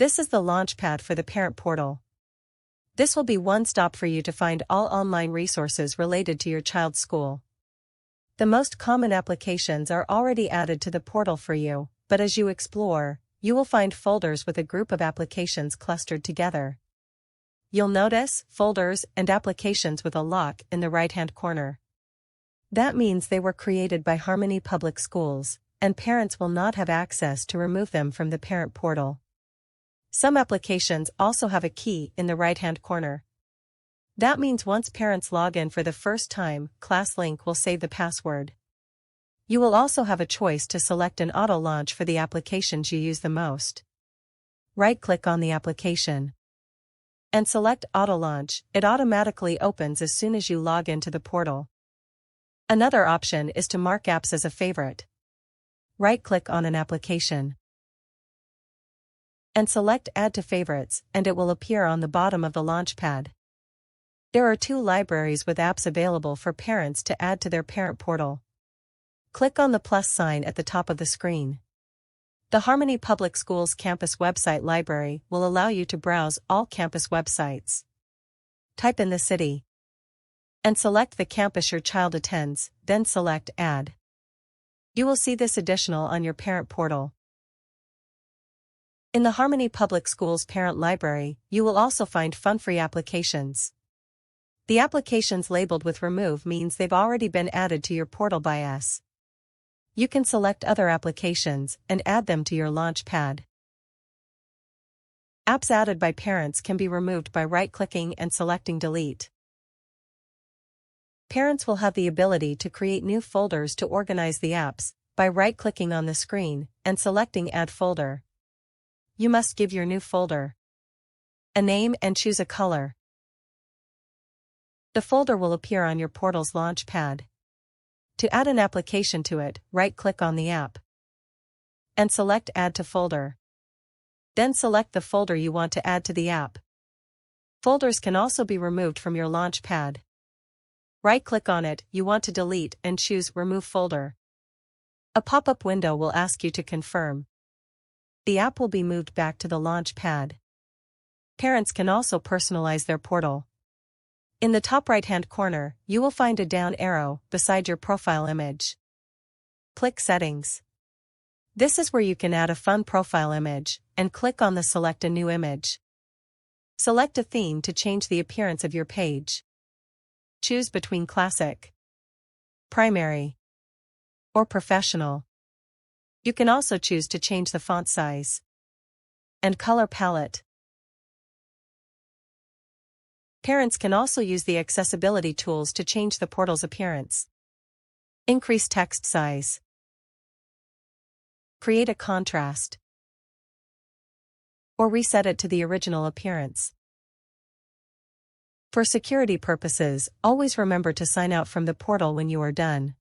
This is the launchpad for the parent portal. This will be one stop for you to find all online resources related to your child's school. The most common applications are already added to the portal for you, but as you explore, you will find folders with a group of applications clustered together. You'll notice folders and applications with a lock in the right-hand corner. That means they were created by Harmony Public Schools, and parents will not have access to remove them from the parent portal. Some applications also have a key in the right-hand corner. That means once parents log in for the first time, ClassLink will save the password. You will also have a choice to select an auto launch for the applications you use the most. Right-click on the application and select Auto Launch. It automatically opens as soon as you log into the portal. Another option is to mark apps as a favorite. Right-click on an application and select Add to Favorites, and it will appear on the bottom of the launchpad. There are 2 libraries with apps available for parents to add to their parent portal. Click on the plus sign at the top of the screen. The Harmony Public Schools Campus Website Library will allow you to browse all campus websites. Type in the city and select the campus your child attends, then select Add. You will see this additional on your parent portal. In the Harmony Public Schools Parent Library, you will also find fun-free applications. The applications labeled with Remove means they've already been added to your portal by us. You can select other applications and add them to your launchpad. Apps added by parents can be removed by right-clicking and selecting Delete. Parents will have the ability to create new folders to organize the apps by right-clicking on the screen and selecting Add Folder. You must give your new folder a name and choose a color. The folder will appear on your portal's launchpad. To add an application to it, right-click on the app and select Add to Folder. Then select the folder you want to add to the app. Folders can also be removed from your launchpad. Right-click on it you want to delete and choose Remove Folder. A pop-up window will ask you to confirm. The app will be moved back to the launchpad. Parents can also personalize their portal. In the top right-hand corner, you will find a down arrow beside your profile image. Click Settings. This is where you can add a fun profile image, and click on the Select a New Image. Select a theme to change the appearance of your page. Choose between Classic, Primary, or Professional. You can also choose to change the font size and color palette. Parents can also use the accessibility tools to change the portal's appearance. Increase text size. Create a contrast. Or reset it to the original appearance. For security purposes, always remember to sign out from the portal when you are done.